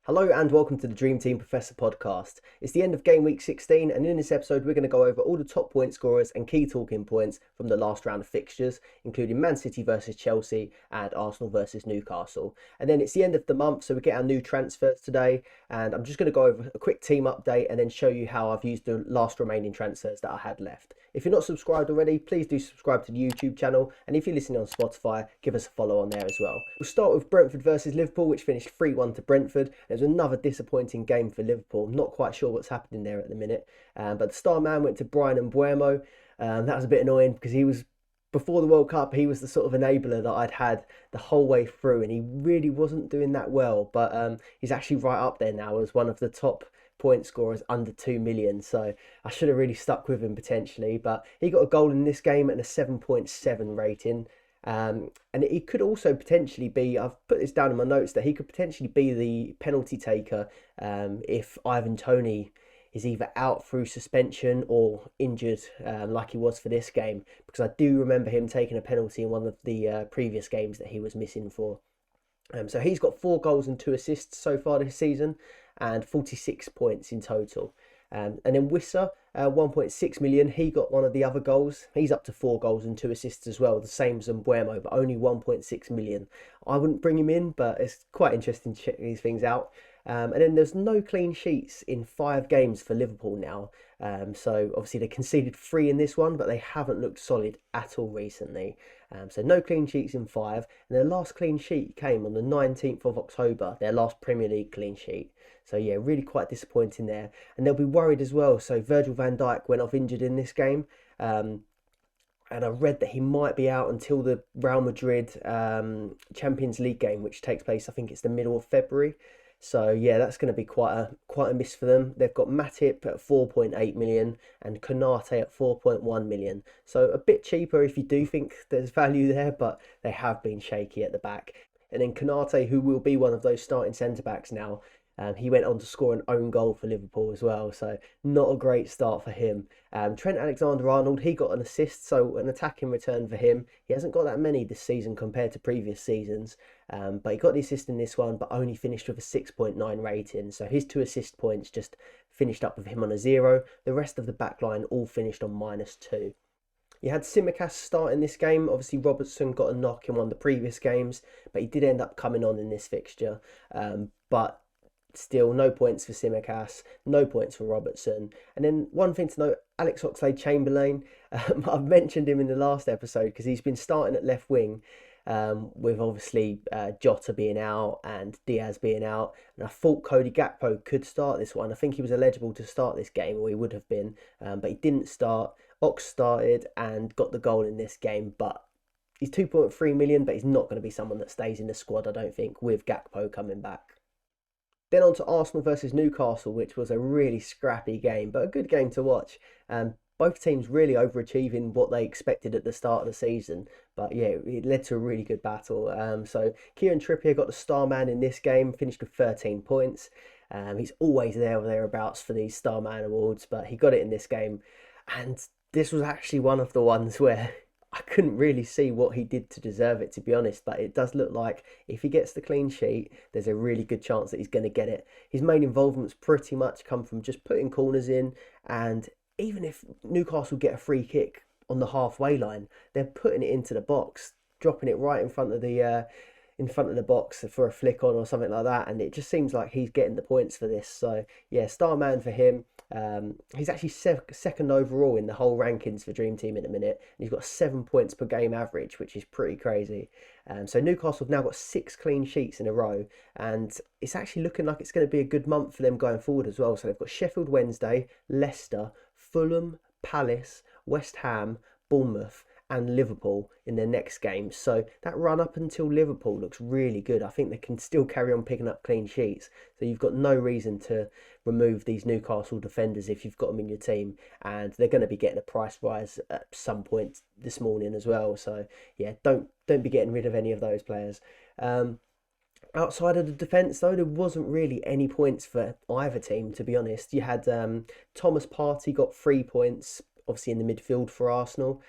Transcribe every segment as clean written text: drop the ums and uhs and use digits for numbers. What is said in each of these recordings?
Hello and welcome to the Dream Team Professor podcast. It's the end of game week 16, and in this episode we're going to go over all the top point scorers and key talking points from the last round of fixtures, including Man City versus Chelsea and Arsenal versus Newcastle. And then it's the end of the month, so we get our new transfers today, and I'm just going to go over a quick team update and then show you how I've used the last remaining transfers that I had left. If you're not subscribed already, please do subscribe to the YouTube channel, and if you're listening on Spotify, give us a follow on there as well. We'll start with Brentford versus Liverpool, which finished 3-1 to Brentford. It was another disappointing game for Liverpool. I'm not quite sure what's happening there at the minute, but the star man went to Bryan Mbeumo. That was a bit annoying because he was, before the World Cup, he was the sort of enabler that I'd had the whole way through, and he really wasn't doing that well, but he's actually right up there now as one of the top point scorers under 2 million, so I should have really stuck with him potentially, but he got a goal in this game and a 7.7 rating. And he could also potentially be, I've put this down in my notes, that he could potentially be the penalty taker if Ivan Toney is either out through suspension or injured, like he was for this game, because I do remember him taking a penalty in one of the previous games that he was missing for. So he's got 4 goals and 2 assists so far this season and 46 points in total. And then Wissa, 1.6 million, he got one of the other goals. He's up to 4 goals and 2 assists as well, the same as Mbeumo, but only 1.6 million. I wouldn't bring him in, but it's quite interesting to check these things out. And then there's no clean sheets in 5 games for Liverpool now. So obviously they conceded 3 in this one, but they haven't looked solid at all recently. So no clean sheets in 5. And their last clean sheet came on the 19th of October, their last Premier League clean sheet. So yeah, really quite disappointing there. And they'll be worried as well. So Virgil van Dijk went off injured in this game. And I read that he might be out until the Real Madrid Champions League game, which takes place, I think it's the middle of February. So yeah, that's going to be quite a miss for them. They've got Matip at 4.8 million and Konate at 4.1 million. So a bit cheaper if you do think there's value there, but they have been shaky at the back. And then Konate, who will be one of those starting centre-backs now, he went on to score an own goal for Liverpool as well, so not a great start for him. Trent Alexander-Arnold, he got an assist, so an attacking return for him. He hasn't got that many this season compared to previous seasons, but he got the assist in this one, but only finished with a 6.9 rating, so his 2 assist points just finished up with him on a 0. The rest of the back line all finished on -2. You had Tsimikas start in this game. Obviously, Robertson got a knock in one of the previous games, but he did end up coming on in this fixture. But still, no points for Tsimikas, no points for Robertson. And then one thing to note, Alex Oxlade-Chamberlain, I've mentioned him in the last episode because he's been starting at left wing with obviously Jota being out and Diaz being out. And I thought Cody Gakpo could start this one. I think he was eligible to start this game, or he would have been, but he didn't start. Ox started and got the goal in this game, but he's 2.3 million, but he's not going to be someone that stays in the squad, I don't think, with Gakpo coming back. Then on to Arsenal versus Newcastle, which was a really scrappy game, but a good game to watch. Both teams really overachieving what they expected at the start of the season. But yeah, it led to a really good battle. So Kieran Trippier got the star man in this game, finished with 13 points. He's always there or thereabouts for these star man awards, but he got it in this game. And this was actually one of the ones where I couldn't really see what he did to deserve it, to be honest, but it does look like if he gets the clean sheet, there's a really good chance that he's going to get it. His main involvements pretty much come from just putting corners in, and even if Newcastle get a free kick on the halfway line, they're putting it into the box, dropping it right in front of the box for a flick on or something like that, and it just seems like he's getting the points for this. So yeah, star man for him. He's actually second overall in the whole rankings for Dream Team in a minute, and he's got 7 points per game average, which is pretty crazy. So Newcastle have now got 6 clean sheets in a row, and it's actually looking like it's going to be a good month for them going forward as well. So they've got Sheffield Wednesday, Leicester, Fulham, Palace, West Ham, Bournemouth and Liverpool in their next games. So that run up until Liverpool looks really good. I think they can still carry on picking up clean sheets. So you've got no reason to remove these Newcastle defenders if you've got them in your team. And they're going to be getting a price rise at some point this morning as well. So yeah, don't be getting rid of any of those players. Outside of the defence, though, there wasn't really any points for either team, to be honest. You had Thomas Partey got 3 points, obviously in the midfield for Arsenal.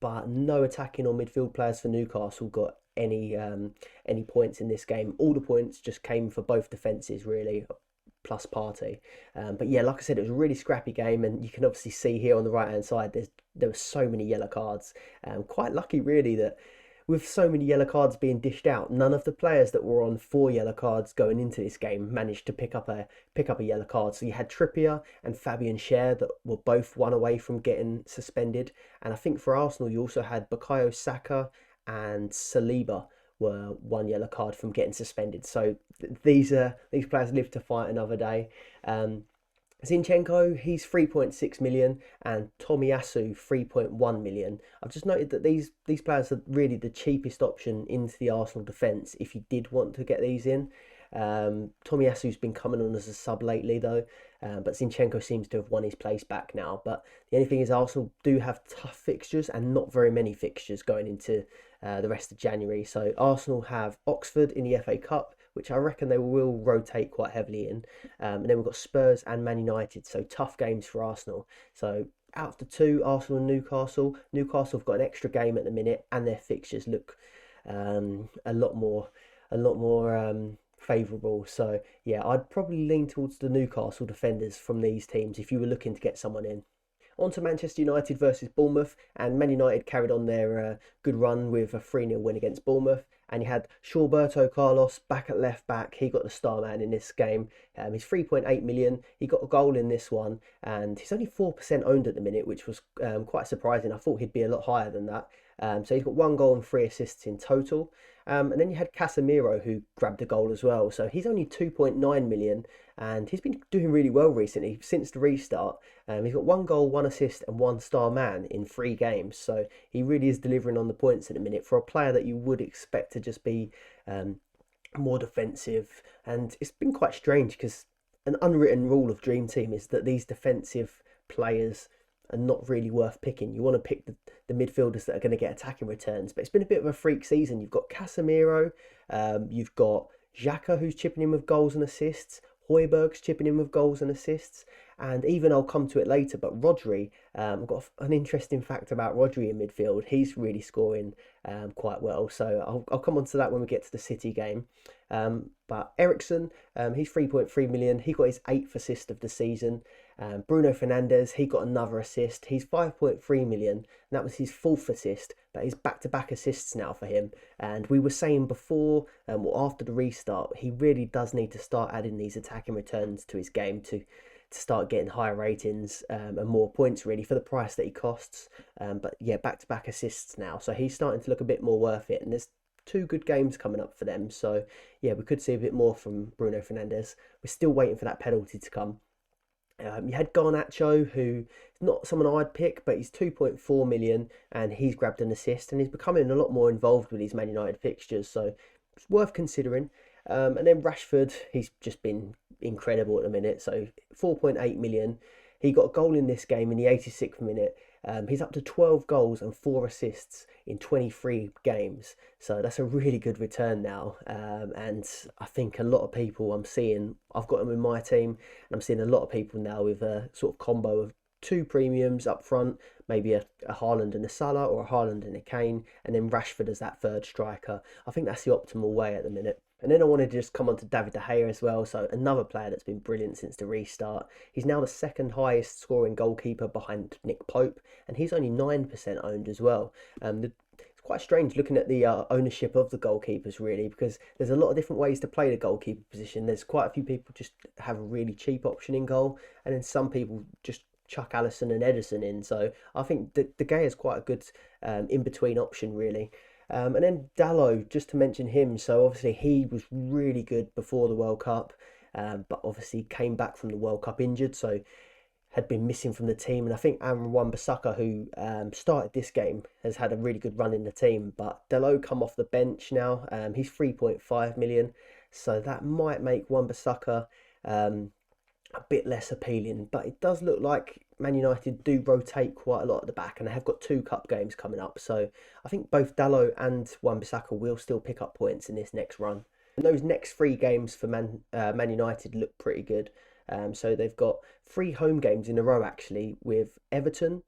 But no attacking or midfield players for Newcastle got any points in this game. All the points just came for both defences really, plus Partey. But yeah, like I said, it was a really scrappy game, and you can obviously see here on the right hand side there were so many yellow cards. Quite lucky really that with so many yellow cards being dished out, none of the players that were on 4 yellow cards going into this game managed to pick up a yellow card. So you had Trippier and Fabian Schär that were both one away from getting suspended, and I think for Arsenal you also had Bukayo Saka and Saliba were 1 yellow card from getting suspended. So these players live to fight another day. Zinchenko, he's 3.6 million, and Tomiyasu 3.1 million. I've just noted that these players are really the cheapest option into the Arsenal defence if you did want to get these in. Tomiyasu's been coming on as a sub lately though, but Zinchenko seems to have won his place back now. But the only thing is Arsenal do have tough fixtures and not very many fixtures going into the rest of January. So Arsenal have Oxford in the FA Cup, which I reckon they will rotate quite heavily in. And then we've got Spurs and Man United, so tough games for Arsenal. So out of the two, Arsenal and Newcastle have got an extra game at the minute, and their fixtures look a lot more favourable. So yeah, I'd probably lean towards the Newcastle defenders from these teams if you were looking to get someone in. On to Manchester United versus Bournemouth, and Man United carried on their good run with a 3-0 win against Bournemouth. And you had Roberto Carlos back at left back. He got the star man in this game. He's 3.8 million. He got a goal in this one, and he's only 4% owned at the minute, which was quite surprising. I thought he'd be a lot higher than that. So he's got 1 goal and 3 assists in total. And then you had Casemiro, who grabbed a goal as well. So he's only 2.9 million, and he's been doing really well recently since the restart. He's got 1 goal, 1 assist, and 1 star man in 3 games. So he really is delivering on the points at the minute for a player that you would expect to just be more defensive. And it's been quite strange because an unwritten rule of Dream Team is that these defensive players are not really worth picking. You want to pick the midfielders that are going to get attacking returns. But it's been a bit of a freak season. You've got Casemiro, you've got Xhaka, who's chipping in with goals and assists. Højbjerg's chipping in with goals and assists. And even, I'll come to it later, but Rodri, I've got an interesting fact about Rodri in midfield. He's really scoring quite well. So I'll come on to that when we get to the City game. But Eriksen, he's 3.3 million. He got his 8th assist of the season. Bruno Fernandes, he got another assist. He's 5.3 million, and that was his 4th assist, but he's back-to-back assists now for him. And we were saying before, after the restart, he really does need to start adding these attacking returns to his game to start getting higher ratings and more points really for the price that he costs. But yeah, back-to-back assists now, so he's starting to look a bit more worth it, and there's 2 good games coming up for them. So yeah, we could see a bit more from Bruno Fernandes. We're still waiting for that penalty to come. You had Garnacho, who is not someone I'd pick, but he's 2.4 million, and he's grabbed an assist, and he's becoming a lot more involved with his Man United fixtures, so it's worth considering. And then Rashford, he's just been incredible at the minute, so 4.8 million. He got a goal in this game in the 86th minute. He's up to 12 goals and 4 assists in 23 games. So that's a really good return now. And I think a lot of people I've got him in my team, and I'm seeing a lot of people now with a sort of combo of 2 premiums up front, maybe a Haaland and a Salah, or a Haaland and a Kane, and then Rashford as that 3rd striker. I think that's the optimal way at the minute. And then I wanted to just come on to David De Gea as well. So another player that's been brilliant since the restart. He's now the 2nd highest scoring goalkeeper behind Nick Pope, and he's only 9% owned as well. It's quite strange looking at the ownership of the goalkeepers really, because there's a lot of different ways to play the goalkeeper position. There's quite a few people just have a really cheap option in goal, and then some people just chuck Alisson and Ederson in. So I think De Gea is quite a good in-between option really. And then Dalot, just to mention him, so obviously he was really good before the World Cup, but obviously came back from the World Cup injured, so had been missing from the team. And I think Aaron Wan-Bissaka, who started this game, has had a really good run in the team, but Dalot come off the bench now. He's 3.5 million, so that might make Wan-Bissaka a bit less appealing, but it does look like Man United do rotate quite a lot at the back, and they have got 2 cup games coming up, so I think both Dalot and Wan-Bissaka will still pick up points in this next run. And those next 3 games for Man United look pretty good. So they've got 3 home games in a row actually, with Everton,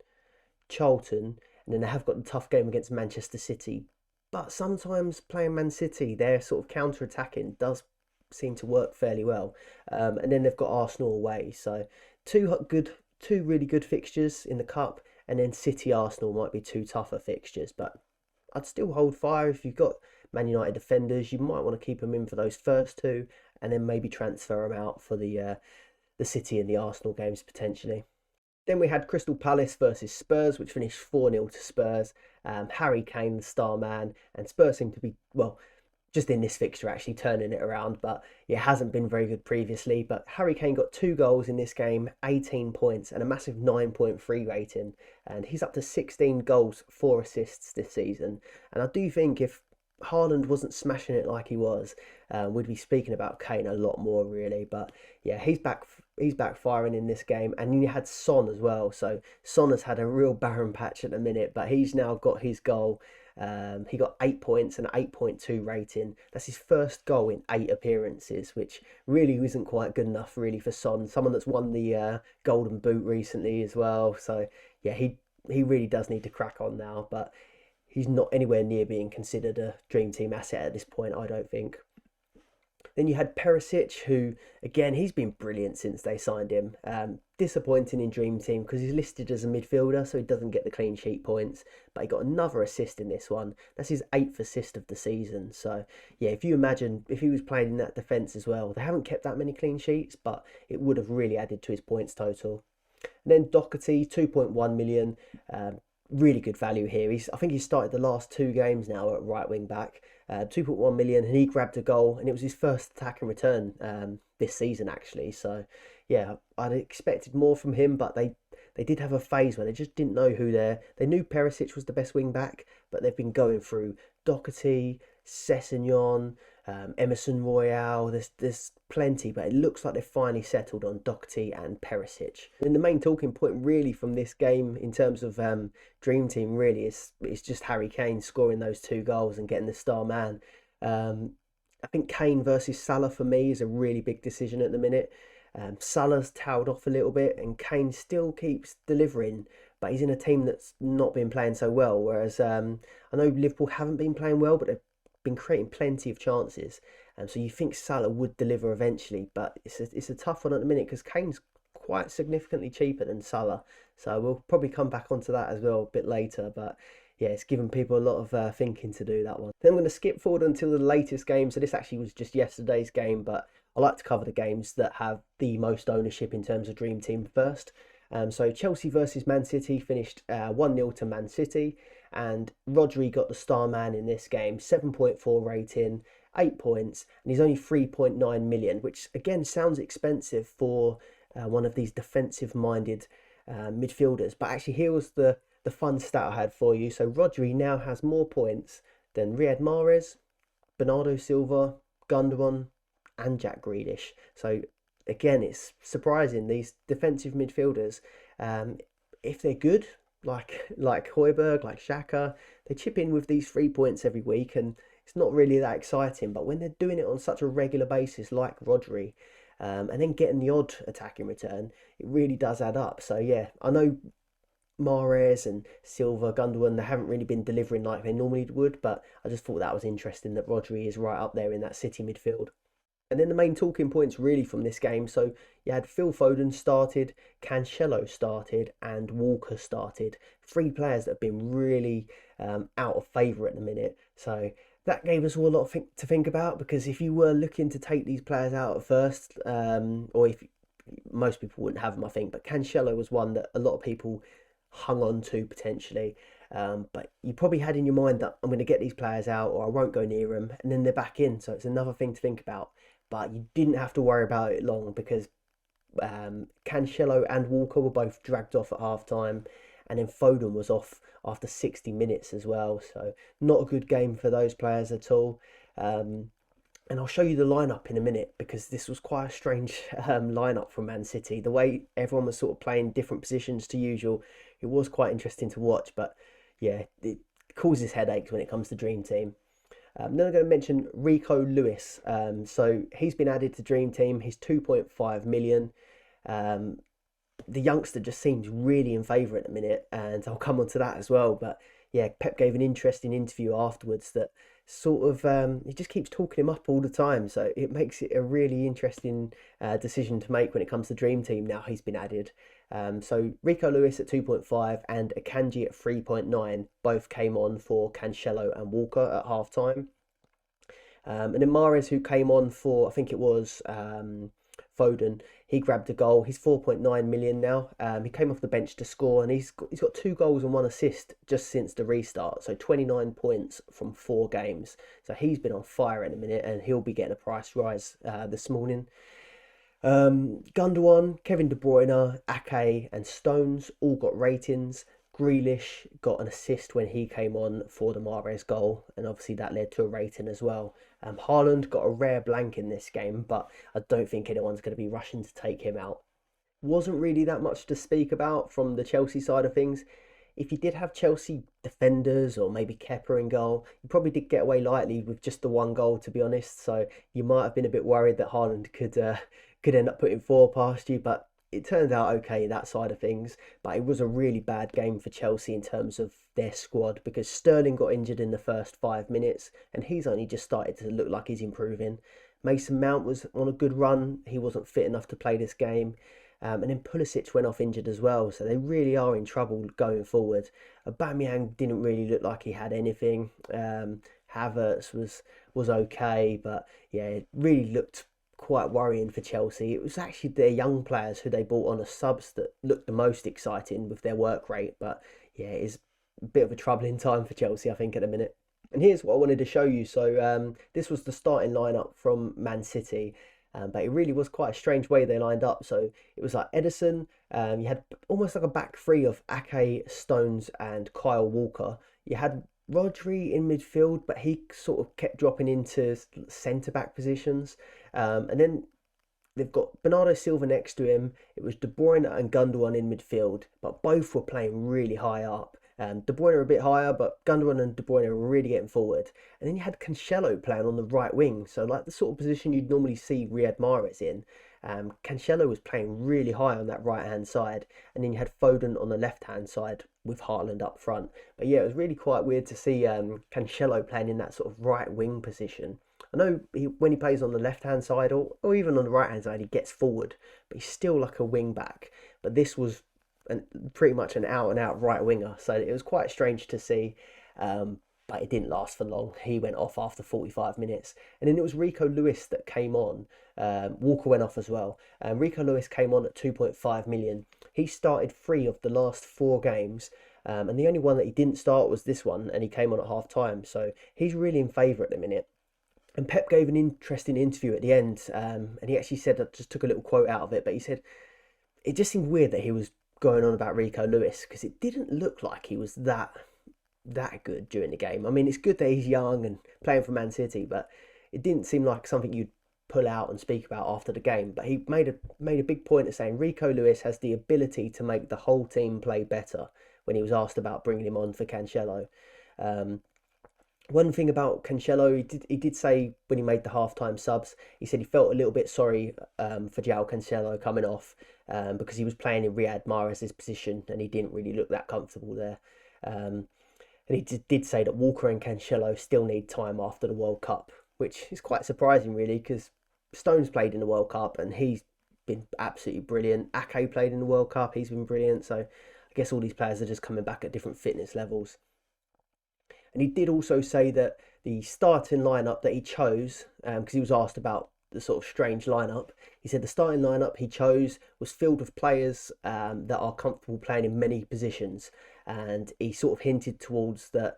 Charlton, and then they have got the tough game against Manchester City But sometimes playing Man City, their sort of counter-attacking does seem to work fairly well. And then they've got Arsenal away, so two really good fixtures in the cup, and then City Arsenal might be two tougher fixtures. But I'd still hold fire if you've got Man United defenders. You might want to keep them in for those first two, and then maybe transfer them out for the City and the Arsenal games potentially. Then we had Crystal Palace versus Spurs, which finished 4-0 to Spurs. Harry Kane, the star man, and Spurs seem to be, well, just in this fixture actually turning it around, but it hasn't been very good previously. But Harry Kane got 2 goals in this game, 18 points, and a massive 9.3 rating. And he's up to 16 goals, 4 assists this season. And I do think if Haaland wasn't smashing it like he was, we'd be speaking about Kane a lot more, really. But yeah, he's back. He's back firing in this game, and then you had Son as well. So Son has had a real barren patch at the minute, but he's now got his goal. He got 8 points and an 8.2 rating. That's his first goal in 8 appearances, which really isn't quite good enough, really, for Son. Someone that's won the Golden Boot recently as well. So yeah, he really does need to crack on now, but he's not anywhere near being considered a dream team asset at this point, I don't think. Then you had Perisic, who, again, he's been brilliant since they signed him. Disappointing in Dream Team because he's listed as a midfielder, so he doesn't get the clean sheet points. But he got another assist in this one. That's his 8th assist of the season. So, yeah, if you imagine if he was playing in that defence as well, they haven't kept that many clean sheets, but it would have really added to his points total. And then Doherty, 2.1 million. Really good value here. I think he started the last 2 games now at right wing back. 2.1 million, and he grabbed a goal, and it was his first attack and return this season actually. So yeah, I'd expected more from him, but they did have a phase where they just didn't know who they knew Perisic was the best wing back, but they've been going through Doherty, Sessegnon, Emerson Royale. There's plenty, but it looks like they've finally settled on Doherty and Perisic. And the main talking point really from this game in terms of Dream Team really is just Harry Kane scoring those 2 goals and getting the star man. I think Kane versus Salah for me is a really big decision at the minute. Salah's tailed off a little bit, and Kane still keeps delivering, but he's in a team that's not been playing so well. Whereas I know Liverpool haven't been playing well, but they've been creating plenty of chances. So you think Salah would deliver eventually, but it's a tough one at the minute because Kane's quite significantly cheaper than Salah. So we'll probably come back onto that as well a bit later. But yeah, it's given people a lot of thinking to do, that one. Then I'm going to skip forward until the latest game. So this actually was just yesterday's game, but I like to cover the games that have the most ownership in terms of Dream Team first. So Chelsea versus Man City finished 1-0 to Man City, and Rodri got the star man in this game, 7.4 rating, 8 points, and he's only 3.9 million, which again sounds expensive for one of these defensive-minded midfielders. But actually, here was the fun stat I had for you. So Rodri now has more points than Riyad Mahrez, Bernardo Silva, Gundogan, and Jack Grealish. So again, it's surprising these defensive midfielders, if they're good, like Højbjerg, like Xhaka, they chip in with these 3 points every week, and it's not really that exciting. But when they're doing it on such a regular basis, like Rodri, and then getting the odd attack in return, it really does add up. So yeah, I know Mahrez and Silva, Gundogan, they haven't really been delivering like they normally would, but I just thought that was interesting that Rodri is right up there in that City midfield. And then the main talking points really from this game. So you had Phil Foden started, Cancelo started, and Walker started. 3 players that have been really out of favour at the minute. So that gave us all a lot to think about, because if you were looking to take these players out at first, or if most people wouldn't have them, I think, but Cancelo was one that a lot of people hung on to potentially. But you probably had in your mind that I'm going to get these players out or I won't go near them, and then they're back in. So it's another thing to think about. But you didn't have to worry about it long, because Cancelo and Walker were both dragged off at half time, and then Foden was off after 60 minutes as well. So not a good game for those players at all. And I'll show you the lineup in a minute, because this was quite a strange lineup from Man City. The way everyone was sort of playing different positions to usual, it was quite interesting to watch. But yeah, it causes headaches when it comes to Dream Team. Then I'm going to mention Rico Lewis. So he's been added to Dream Team. He's 2.5 million. The youngster just seems really in favour at the minute, and I'll come on to that as well. But yeah, Pep gave an interesting interview afterwards that sort of he just keeps talking him up all the time. So it makes it a really interesting decision to make when it comes to Dream Team now he's been added. So Rico Lewis at 2.5 and Akanji at 3.9 both came on for Cancelo and Walker at half time. And then Mahrez, who came on for, I think it was Foden, he grabbed a goal. He's 4.9 million now. He came off the bench to score, and he's got 2 goals and 1 assist just since the restart. So 29 points from 4 games. So he's been on fire in a minute, and he'll be getting a price rise this morning. Gundogan, Kevin De Bruyne, Ake, and Stones all got ratings. Grealish got an assist when he came on for the Mahrez goal, and obviously that led to a rating as well. Haaland got a rare blank in this game, but I don't think anyone's going to be rushing to take him out. Wasn't really that much to speak about from the Chelsea side of things. If you did have Chelsea defenders or maybe Kepa in goal, you probably did get away lightly with just the 1 goal, to be honest. So you might have been a bit worried that Haaland could end up putting 4 past you, but it turned out okay, that side of things. But it was a really bad game for Chelsea in terms of their squad, because Sterling got injured in the first 5 minutes and he's only just started to look like he's improving. Mason Mount was on a good run. He wasn't fit enough to play this game. And then Pulisic went off injured as well. So they really are in trouble going forward. Aubameyang didn't really look like he had anything. Havertz was okay, but yeah, it really looked quite worrying for Chelsea. It was actually their young players who they bought on as subs that looked the most exciting with their work rate. But yeah, it's a bit of a troubling time for Chelsea, I think, at the minute. And here's what I wanted to show you. So this was the starting lineup from Man City. But it really was quite a strange way they lined up. So it was like Ederson. You had almost like a back three of Ake, Stones, and Kyle Walker. You had Rodri in midfield, but he sort of kept dropping into centre-back positions. And then they've got Bernardo Silva next to him. It was De Bruyne and Gundogan in midfield, but both were playing really high up. De Bruyne a bit higher, but Gundogan and De Bruyne were really getting forward. And then you had Cancelo playing on the right wing, so like the sort of position you'd normally see Riyad Mahrez in. Cancelo was playing really high on that right-hand side, and then you had Foden on the left-hand side with Haaland up front. But yeah, it was really quite weird to see Cancelo playing in that sort of right wing position. I know when he plays on the left-hand side or even on the right-hand side, he gets forward, but he's still like a wing back. But this was pretty much an out-and-out right winger, so it was quite strange to see. But it didn't last for long. He went off after 45 minutes. And then it was Rico Lewis that came on. Walker went off as well. Rico Lewis came on at 2.5 million. He started 3 of the last 4 games. And the only one that he didn't start was this one, and he came on at half time. So he's really in favour at the minute. And Pep gave an interesting interview at the end. And he actually said, I just took a little quote out of it, but he said, it just seemed weird that he was going on about Rico Lewis, because it didn't look like he was that good during the game. I mean, it's good that he's young and playing for Man City, but it didn't seem like something you'd pull out and speak about after the game. But he made a big point of saying Rico Lewis has the ability to make the whole team play better when he was asked about bringing him on for Cancelo. One thing about Cancelo, he did say when he made the halftime subs, he said he felt a little bit sorry for João Cancelo coming off because he was playing in Riyad Mahrez's position and he didn't really look that comfortable there. And he did say that Walker and Cancelo still need time after the World Cup, which is quite surprising really, because Stones played in the World Cup and he's been absolutely brilliant. Ake played in the World Cup, he's been brilliant. So I guess all these players are just coming back at different fitness levels. And he did also say that the starting lineup that he chose, because he was asked about the sort of strange lineup, he said the starting lineup he chose was filled with players that are comfortable playing in many positions. And he sort of hinted towards that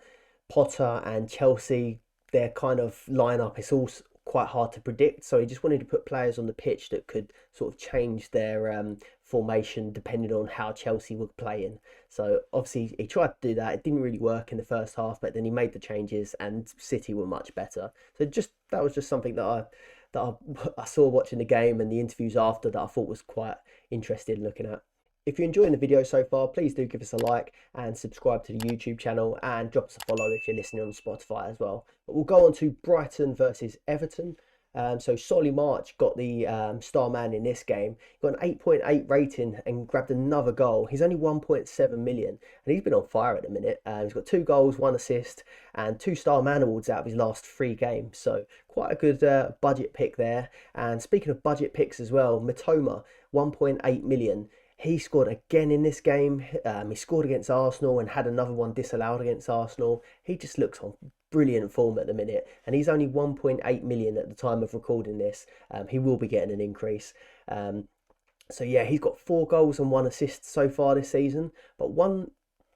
Potter and Chelsea, their kind of lineup is all quite hard to predict. So he just wanted to put players on the pitch that could sort of change their formation depending on how Chelsea were playing. So obviously he tried to do that. It didn't really work in the first half, but then he made the changes and City were much better. So that was just something that I saw watching the game and the interviews after that I thought was quite interesting looking at. If you're enjoying the video so far, please do give us a like and subscribe to the YouTube channel and drop us a follow if you're listening on Spotify as well. But we'll go on to Brighton versus Everton. So Solly March got the star man in this game. He got an 8.8 rating and grabbed another goal. He's only 1.7 million and he's been on fire at the minute. He's got 2 goals, 1 assist and 2 star man awards out of his last 3 games. So quite a good budget pick there. And speaking of budget picks as well, Matoma, 1.8 million. He scored again in this game. He scored against Arsenal and had another one disallowed against Arsenal. He just looks on brilliant form at the minute. And he's only 1.8 million at the time of recording this. He will be getting an increase. So yeah, he's got 4 goals and 1 assist so far this season. But one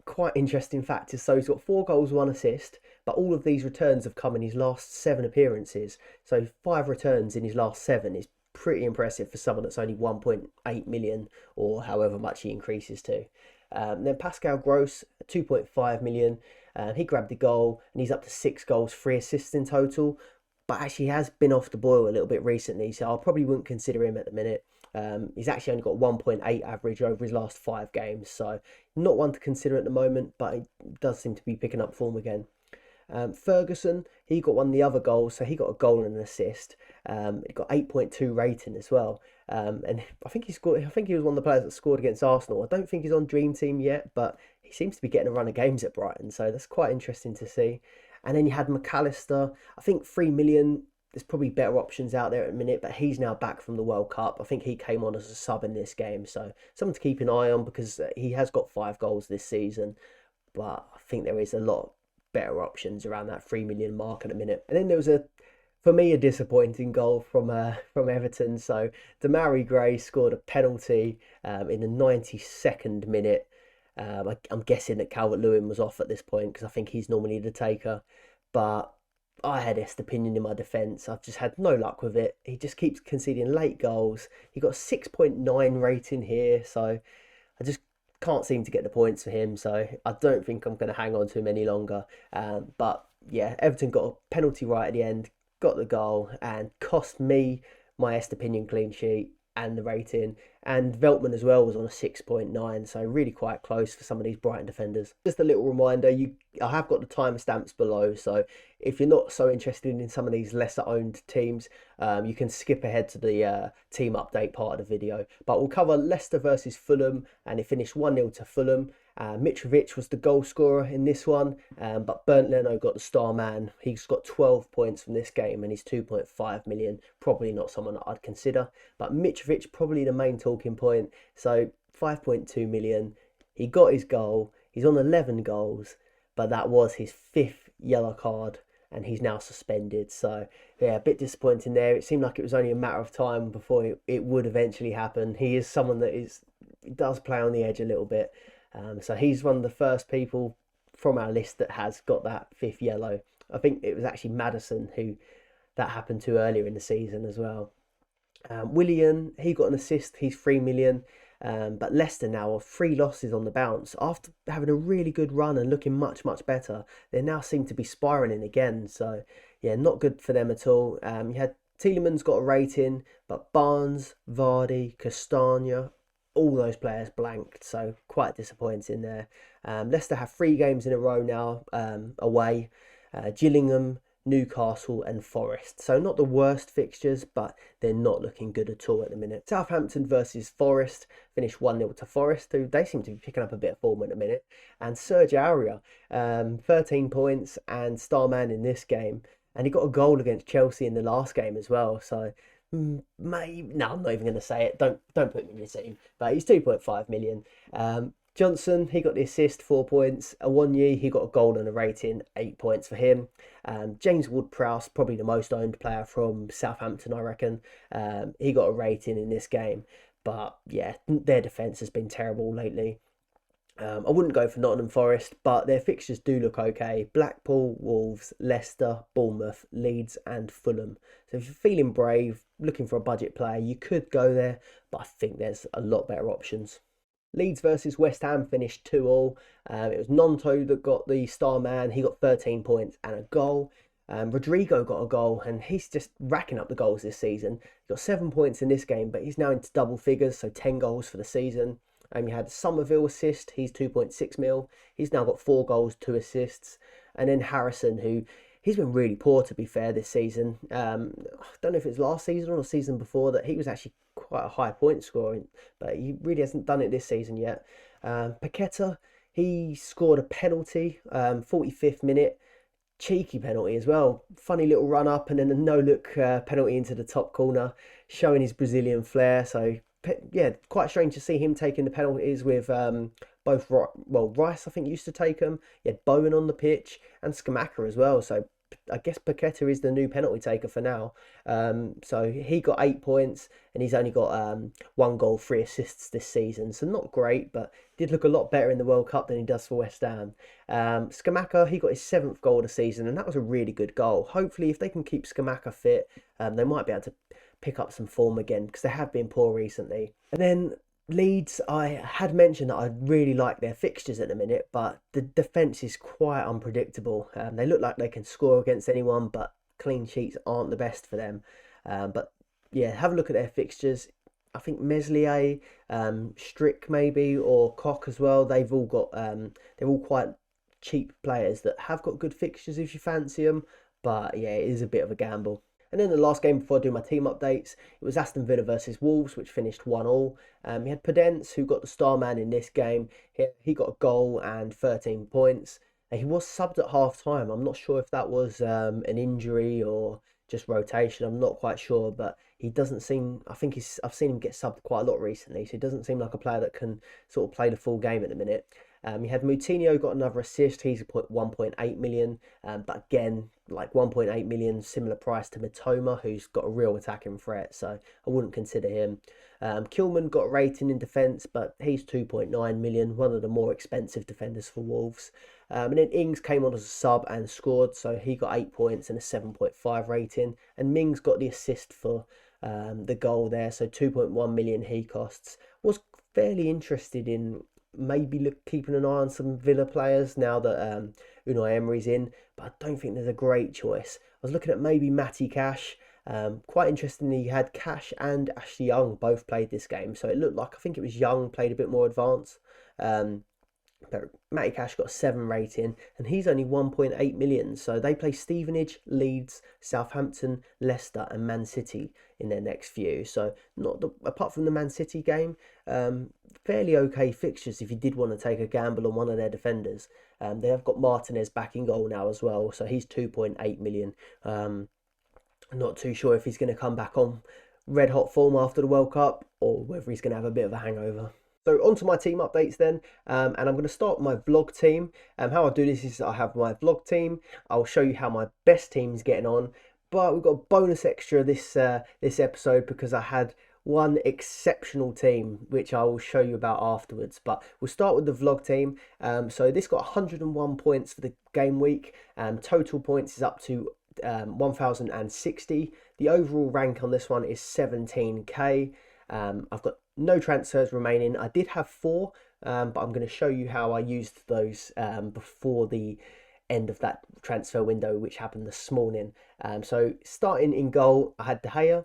quite interesting fact is, so he's got 4 goals, 1 assist. But all of these returns have come in his last 7 appearances. So 5 returns in his last 7 is pretty impressive for someone that's only 1.8 million or however much he increases to. Then Pascal Gross, 2.5 million. He grabbed the goal and he's up to 6 goals, 3 assists in total. But actually has been off the boil a little bit recently, so I probably wouldn't consider him at the minute. He's actually only got 1.8 average over his last 5 games, so not one to consider at the moment, but he does seem to be picking up form again. Ferguson, he got one of the other goals, so he got a goal and an assist. He got 8.2 rating as well. And I think he scored. I think he was one of the players that scored against Arsenal. I don't think he's on Dream Team yet, but he seems to be getting a run of games at Brighton, so that's quite interesting to see. And then you had McAllister. I think 3 million. There's probably better options out there at the minute, but he's now back from the World Cup. I think he came on as a sub in this game, so something to keep an eye on because he has got 5 goals this season. But I think there is a lot better options around that 3 million mark at the minute. And then there was for me, a disappointing goal from Everton. So Demarai Gray scored a penalty in the 92nd minute. I'm guessing that Calvert-Lewin was off at this point because I think he's normally the taker. But I had Estepinian in my defence. I've just had no luck with it. He just keeps conceding late goals. He got a 6.9 rating here, so I just can't seem to get the points for him. So I don't think I'm going to hang on to him any longer. But yeah, Everton got a penalty right at the end, got the goal, and cost me my Estepinian clean sheet and the rating. And Veltman as well was on a 6.9, so really quite close for some of these Brighton defenders. Just a little reminder, I have got the timestamps below, so if you're not so interested in some of these lesser owned teams, you can skip ahead to the team update part of the video. But we'll cover Leicester versus Fulham, and it finished 1-0 to Fulham. Mitrovic was the goal scorer in this one, but Bernd Leno got the star man. He's got 12 points from this game and he's 2.5 million. Probably not someone that I'd consider, but Mitrovic probably the main talking point. So 5.2 million. He got his goal. He's on 11 goals, but that was his 5th yellow card and he's now suspended. So yeah, a bit disappointing there. It seemed like it was only a matter of time before it would eventually happen. He is someone that does play on the edge a little bit. So he's one of the first people from our list that has got that 5th yellow. I think it was actually Maddison who that happened to earlier in the season as well. Willian, he got an assist. He's 3 million. But Leicester now are 3 losses on the bounce. After having a really good run and looking much, much better, they now seem to be spiralling again. So yeah, not good for them at all. You had Tielemans got a rating, but Barnes, Vardy, Castagna, all those players blanked, so quite disappointing there. Leicester have 3 games in a row now away. Gillingham, Newcastle and Forest. So not the worst fixtures, but they're not looking good at all at the minute. Southampton versus Forest finished 1-0 to Forest, who they seem to be picking up a bit of form at the minute. And Serge Aurier, 13 points and star man in this game. And he got a goal against Chelsea in the last game as well, so maybe, no, I'm not even going to say it. Don't put me in your team. But he's 2.5 million. Johnson, he got the assist, 4 points. Awonyi, he got a goal and a rating, 8 points for him. James Ward-Prowse, probably the most owned player from Southampton, I reckon. He got a rating in this game. But yeah, their defence has been terrible lately. I wouldn't go for Nottingham Forest, but their fixtures do look okay. Blackpool, Wolves, Leicester, Bournemouth, Leeds and Fulham. So if you're feeling brave, looking for a budget player, you could go there, but I think there's a lot better options. Leeds versus West Ham finished 2-2. It was Nonto that got the star man. He got 13 points and a goal. Rodrigo got a goal and he's just racking up the goals this season. He got 7 points in this game, but he's now into double figures, so 10 goals for the season. You had Somerville assist, he's 2.6 mil. He's now got 4 goals, 2 assists. And then Harrison, who he's been really poor, to be fair, this season. I don't know if it's last season or the season before that he was actually quite a high point scoring, but he really hasn't done it this season yet. Paqueta, he scored a penalty, 45th minute, cheeky penalty as well. Funny little run up and then a no-look penalty into the top corner, showing his Brazilian flair. So yeah, quite strange to see him taking the penalties with both, Rice I think used to take them. You had Bowen on the pitch and Skamaka as well. So I guess Paqueta is the new penalty taker for now. So he got 8 points and he's only got 1 goal, 3 assists this season. So not great, but did look a lot better in the World Cup than he does for West Ham. Skamaka, he got his 7th goal of the season and that was a really good goal. Hopefully if they can keep Skamaka fit, they might be able to pick up some form again because they have been poor recently. And then Leeds, I had mentioned that I really like their fixtures at the minute, but the defence is quite unpredictable. They look like they can score against anyone, but clean sheets aren't the best for them. But yeah, have a look at their fixtures. I think Meslier, Strick maybe, or Koch as well. They've all got, they're all quite cheap players that have got good fixtures if you fancy them. But yeah, it is a bit of a gamble. And then the last game before I do my team updates, it was Aston Villa versus Wolves, which finished 1-1. You had Podence, who got the star man in this game. He got a goal and 13 points. He was subbed at half time. I'm not sure if that was an injury or just rotation. I'm not quite sure, but he doesn't seem, I've seen him get subbed quite a lot recently, so he doesn't seem like a player that can sort of play the full game at the minute. You had Moutinho got another assist. He's 1.8 million, but again, like 1.8 million, similar price to Mitoma, who's got a real attacking threat, so I wouldn't consider him. Kilman got a rating in defence, but he's 2.9 million, one of the more expensive defenders for Wolves. And then Ings came on as a sub and scored, so he got 8 points and a 7.5 rating. And Mings got the assist for the goal there, so 2.1 million he costs. Was fairly interested in maybe keeping an eye on some Villa players now that Unai Emery's in, but I don't think there's a great choice. I was looking at maybe Matty Cash. Quite interestingly, he had Cash and Ashley Young both played this game, so it looked like, I think it was Young played a bit more advanced. But Matty Cash got a 7 rating and he's only 1.8 million. So they play Stevenage, Leeds, Southampton, Leicester and Man City in their next few. So apart from the Man City game, fairly okay fixtures if you did want to take a gamble on one of their defenders. They have got Martinez back in goal now as well. So he's 2.8 million. I'm not too sure if he's going to come back on red hot form after the World Cup or whether he's going to have a bit of a hangover. So on to my team updates then, and I'm going to start with my vlog team. How I do this is I have my vlog team. I'll show you how my best team's getting on, but we've got a bonus extra this episode because I had one exceptional team which I will show you about afterwards. But we'll start with the vlog team. So this got 101 points for the game week. Total points is up to 1,060. The overall rank on this one is 17k. I've got no transfers remaining. I did have 4, but I'm going to show you how I used those before the end of that transfer window, which happened this morning. So starting in goal, I had De Gea.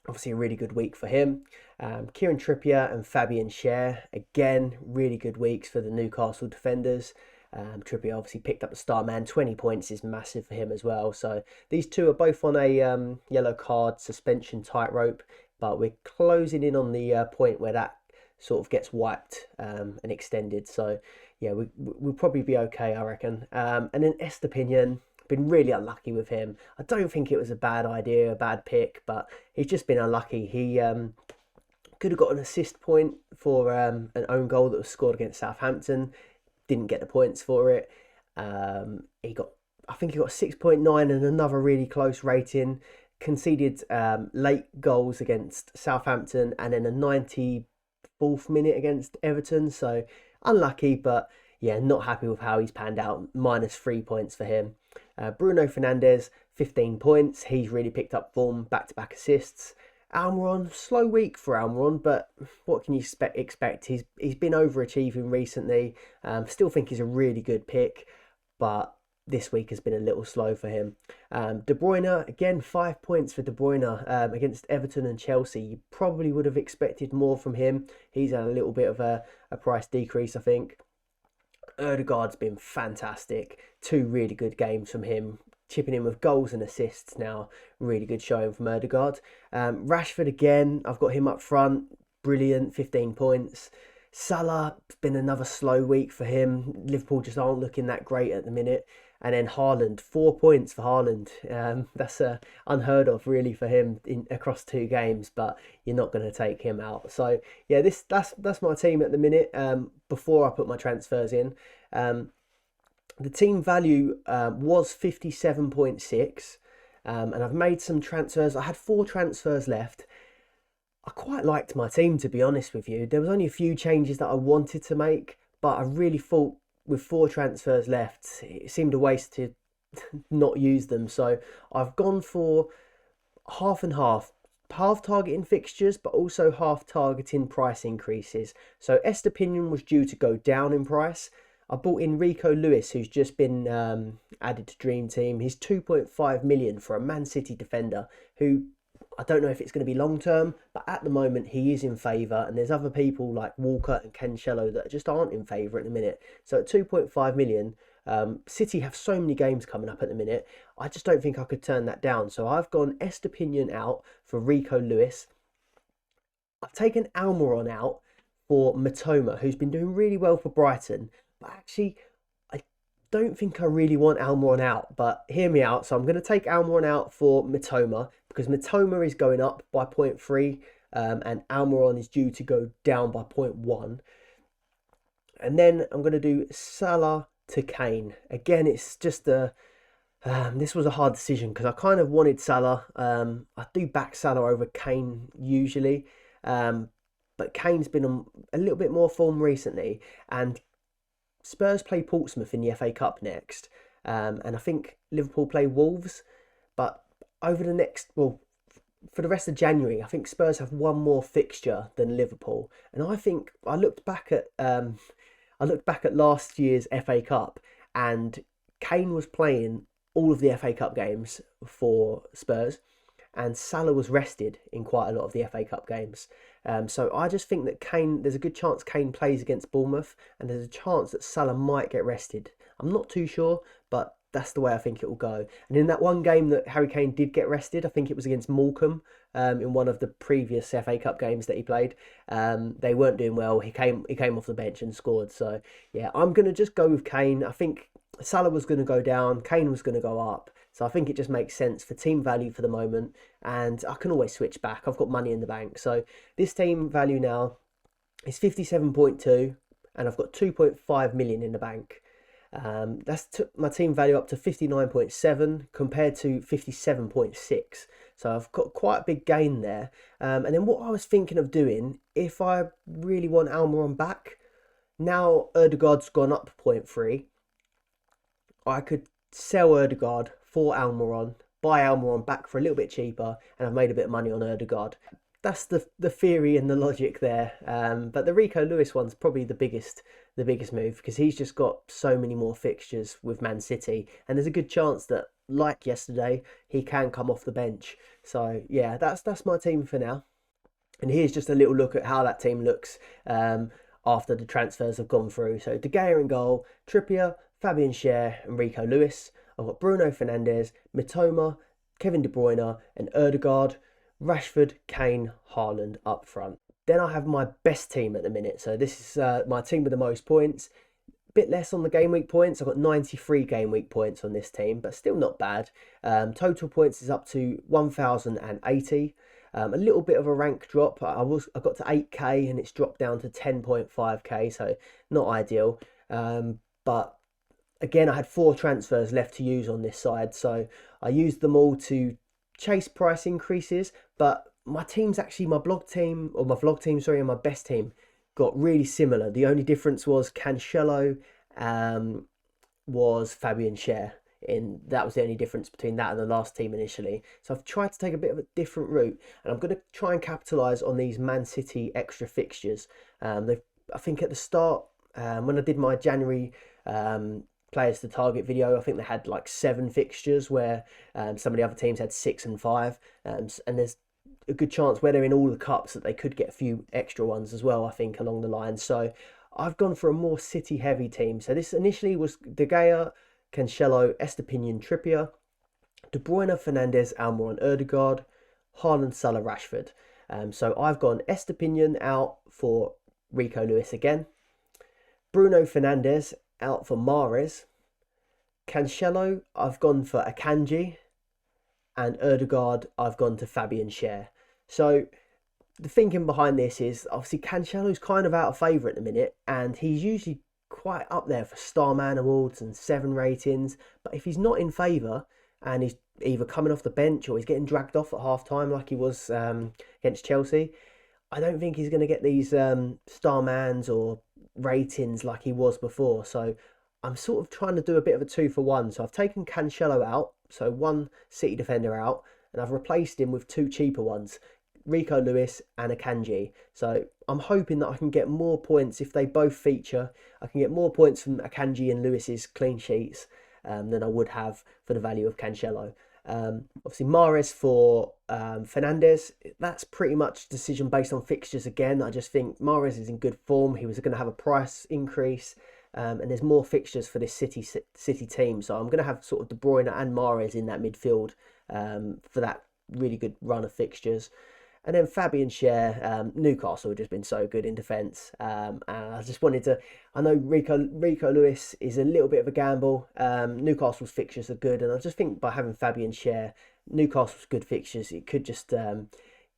Obviously a really good week for him. Kieran Trippier and Fabian Schär, again, really good weeks for the Newcastle defenders. Trippier obviously picked up the star man. 20 points is massive for him as well. So these two are both on a yellow card suspension tightrope, but we're closing in on the point where that sort of gets wiped and extended. So yeah, we'll probably be okay, I reckon. And then Estepinian, been really unlucky with him. I don't think it was a bad idea, a bad pick, but he's just been unlucky. He could have got an assist point for an own goal that was scored against Southampton. Didn't get the points for it. I think he got 6.9 and another really close rating. Conceded late goals against Southampton and then a 94th minute against Everton. So unlucky, but yeah, not happy with how he's panned out. -3 points for him. Bruno Fernandes, 15 points. He's really picked up form, back-to-back assists. Almiron, slow week for Almiron, but what can you expect? He's been overachieving recently. Still think he's a really good pick, but this week has been a little slow for him. De Bruyne, again, 5 points for De Bruyne against Everton and Chelsea. You probably would have expected more from him. He's had a little bit of a price decrease, I think. Ødegaard's been fantastic. 2 really good games from him. chipping in with goals and assists now. Really good showing from Ødegaard. Rashford again, I've got him up front. Brilliant, 15 points. Salah, it's been another slow week for him. Liverpool just aren't looking that great at the minute. And then Haaland, 4 points for Haaland. That's unheard of really for him across 2 games, but you're not going to take him out. So yeah, that's my team at the minute. Before I put my transfers in, the team value was 57.6, and I've made some transfers. I had 4 transfers left. I quite liked my team, to be honest with you. There was only a few changes that I wanted to make, but I really thought with 4 transfers left, it seemed a waste to not use them. So I've gone for half and half targeting fixtures, but also half targeting price increases. So Estepinian was due to go down in price. I bought in Rico Lewis, who's just been added to Dream Team. He's 2.5 million for a Man City defender who, I don't know if it's going to be long term, but at the moment he is in favour, and there's other people like Walker and Cancelo that just aren't in favour at the minute. So at 2.5 million, City have so many games coming up at the minute, I just don't think I could turn that down. So I've gone Estepinian out for Rico Lewis. I've taken Almiron out for Matoma, who's been doing really well for Brighton, but actually I don't think I really want Almiron out, but hear me out. So I'm going to take Almiron out for Matoma, because Matoma is going up by 0.3 and Almiron is due to go down by 0.1. And then I'm going to do Salah to Kane. Again, it's just this was a hard decision because I kind of wanted Salah. I do back Salah over Kane usually, but Kane's been on a little bit more form recently, and Spurs play Portsmouth in the FA Cup next, and I think Liverpool play Wolves, but over the next, well, for the rest of January, I think Spurs have one more fixture than Liverpool, and I think I looked back at last year's FA Cup, and Kane was playing all of the FA Cup games for Spurs, and Salah was rested in quite a lot of the FA Cup games. So I just think that there's a good chance Kane plays against Bournemouth, and there's a chance that Salah might get rested. I'm not too sure, but that's the way I think it will go. And in that one game that Harry Kane did get rested, I think it was against Morecambe, in one of the previous FA Cup games that he played. They weren't doing well. He came off the bench and scored. So yeah, I'm going to just go with Kane. I think Salah was going to go down, Kane was going to go up. So I think it just makes sense for team value for the moment, and I can always switch back. I've got money in the bank. So this team value now is 57.2, and I've got 2.5 million in the bank. That's took my team value up to 59.7 compared to 57.6. So I've got quite a big gain there. And then what I was thinking of doing, if I really want Almiron back, now Ødegaard's gone up 0.3, I could sell Ødegaard for Almiron, buy Almiron back for a little bit cheaper, and I've made a bit of money on Ødegaard. That's the theory and the logic there. But the Rico Lewis one's probably the biggest move, because he's just got so many more fixtures with Man City, and there's a good chance that, like yesterday, he can come off the bench. So yeah, that's my team for now. And here's just a little look at how that team looks after the transfers have gone through. So De Gea in goal, Trippier, Fabian Schär and Rico Lewis. I've got Bruno Fernandes, Mitoma, Kevin De Bruyne and Ødegaard, Rashford, Kane, Haaland up front. Then I have my best team at the minute. So this is my team with the most points. Bit less on the game week points. I've got 93 game week points on this team, but still not bad. Total points is up to 1,080. A little bit of a rank drop. I got to 8k and it's dropped down to 10.5k, so not ideal. But again, I had 4 transfers left to use on this side, so I used them all to chase price increases. But my team's actually, my vlog team, and my best team got really similar. The only difference was Cancelo was Fabian Schär. That was the only difference between that and the last team initially. So I've tried to take a bit of a different route, and I'm going to try and capitalise on these Man City extra fixtures. I think at the start, when I did my January players to target video, I think they had like 7 fixtures, where some of the other teams had 6 and 5, and there's a good chance where they're in all the cups that they could get a few extra ones as well, I think, along the line. So I've gone for a more City heavy team. So this initially was De Gea, Cancelo, Estepinian, Trippier. De Bruyne, Fernandes, Almiron, Ødegaard, Haaland, Salah, Rashford. So I've gone Estepinian out for Rico Lewis again. Bruno Fernandes out for Mahrez. Cancelo, I've gone for Akanji. And Ødegaard, I've gone to Fabian Schär. So the thinking behind this is obviously Cancelo's kind of out of favour at the minute, and he's usually quite up there for Starman Awards and 7 ratings. But if he's not in favour and he's either coming off the bench or he's getting dragged off at half time like he was against Chelsea, I don't think he's going to get these Starmans or ratings like he was before. So I'm sort of trying to do a bit of a 2-for-1. So I've taken Cancelo out, so one City defender out, and I've replaced him with 2 cheaper ones, Rico Lewis and Akanji. So I'm hoping that I can get more points if they both feature. I can get more points from Akanji and Lewis's clean sheets than I would have for the value of Cancelo. Obviously Mahrez for Fernandes, that's pretty much decision based on fixtures again. I just think Mahrez is in good form. He was going to have a price increase, and there's more fixtures for this City team. So I'm going to have sort of De Bruyne and Mahrez in that midfield for that really good run of fixtures. And then Fabian Schär, Newcastle have just been so good in defence. And I just wanted to, I know Rico Lewis is a little bit of a gamble. Newcastle's fixtures are good. And I just think by having Fabian Schär, Newcastle's good fixtures, it could just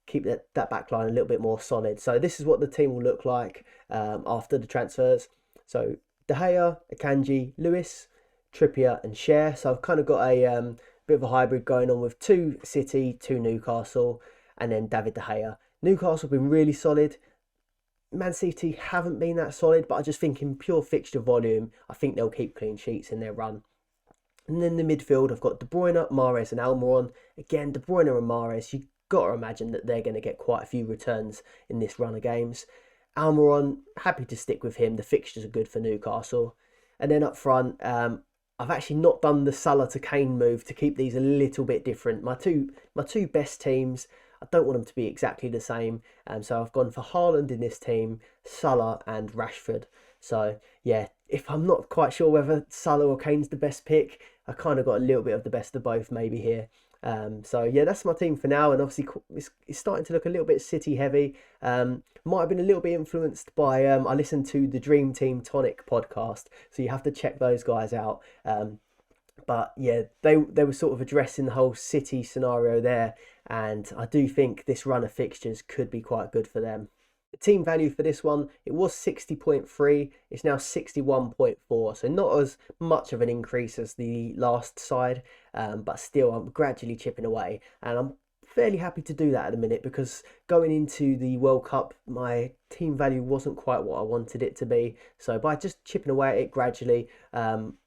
keep that back line a little bit more solid. So this is what the team will look like after the transfers. So De Gea, Akanji, Lewis, Trippier and Schär. So I've kind of got a bit of a hybrid going on with 2 City, 2 Newcastle, and then David De Gea. Newcastle have been really solid. Man City haven't been that solid, but I just think in pure fixture volume, I think they'll keep clean sheets in their run. And then the midfield, I've got De Bruyne, Mahrez and Almiron. Again, De Bruyne and Mahrez, you've got to imagine that they're going to get quite a few returns in this run of games. Almiron, happy to stick with him. The fixtures are good for Newcastle. And then up front, I've actually not done the Salah to Kane move to keep these a little bit different. My two best teams, I don't want them to be exactly the same. So I've gone for Haaland in this team, Salah and Rashford. So yeah, if I'm not quite sure whether Salah or Kane's the best pick, I kind of got a little bit of the best of both maybe here. So yeah, that's my team for now. And obviously it's starting to look a little bit City heavy. Might have been a little bit influenced by, I listened to the Dream Team Tonic podcast. So you have to check those guys out. But yeah, they were sort of addressing the whole City scenario there. And I do think this run of fixtures could be quite good for them. The team value for this one, it was 60.3. It's now 61.4. So not as much of an increase as the last side. But still, I'm gradually chipping away. And I'm fairly happy to do that at the minute because going into the World Cup, my team value wasn't quite what I wanted it to be. So by just chipping away at it gradually,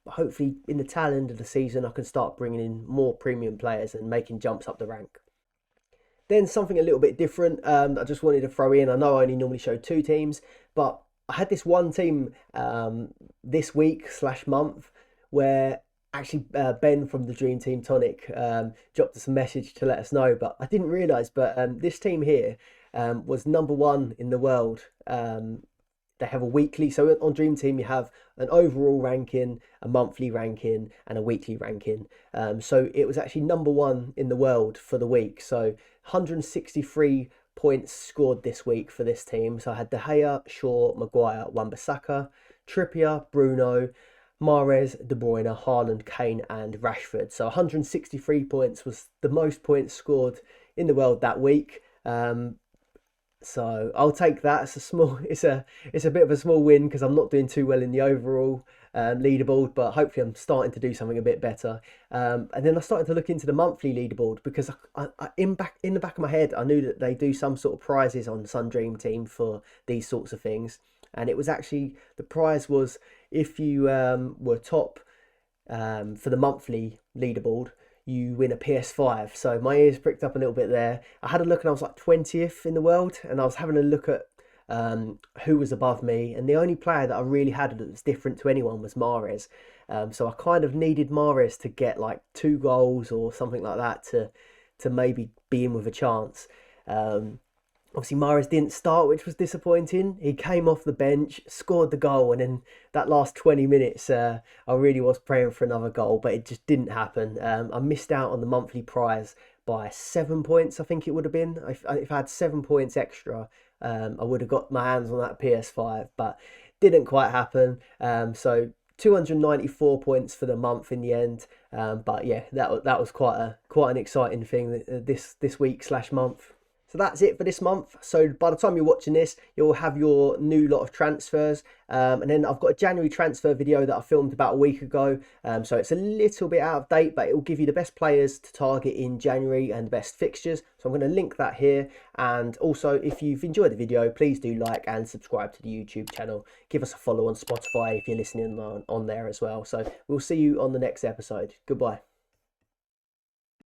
hopefully in the tail end of the season, I can start bringing in more premium players and making jumps up the rank. Then something a little bit different I just wanted to throw in. I know I only normally show 2 teams, but I had this one team this week / month where actually Ben from the Dream Team Tonic dropped us a message to let us know, but I didn't realise, but this team here was number 1 in the world. They have a weekly, so on Dream Team you have an overall ranking, a monthly ranking and a weekly ranking. So it was actually number 1 in the world for the week. So 163 points scored this week for this team. So I had De Gea, Shaw, Maguire, Wan-Bissaka, Trippier, Bruno, Mahrez, De Bruyne, Haaland, Kane and Rashford. So 163 points was the most points scored in the world that week. So I'll take that. It's a bit of a small win because I'm not doing too well in the overall leaderboard, but hopefully I'm starting to do something a bit better. And then I started to look into the monthly leaderboard because I in the back of my head I knew that they do some sort of prizes on Sun Dream Team for these sorts of things, and it was actually the prize was if you were top for the monthly leaderboard, you win a PS5. So my ears pricked up a little bit there. I had a look and I was like 20th in the world, and I was having a look at who was above me, and the only player that I really had that was different to anyone was Mahrez. So I kind of needed Mahrez to get like 2 goals or something like that to maybe be in with a chance. Obviously, Mahrez didn't start, which was disappointing. He came off the bench, scored the goal, and then that last 20 minutes, I really was praying for another goal, but it just didn't happen. I missed out on the monthly prize by 7 points, I think it would have been. If I had 7 points extra, I would have got my hands on that PS5, but didn't quite happen. So 294 points for the month in the end. But yeah, that was quite an exciting thing this week/month. So that's it for this month. So by the time you're watching this, you'll have your new lot of transfers. And then I've got a January transfer video that I filmed about a week ago. So it's a little bit out of date, but it will give you the best players to target in January and the best fixtures. So I'm going to link that here. And also, if you've enjoyed the video, please do like and subscribe to the YouTube channel. Give us a follow on Spotify if you're listening on there as well. So we'll see you on the next episode. Goodbye.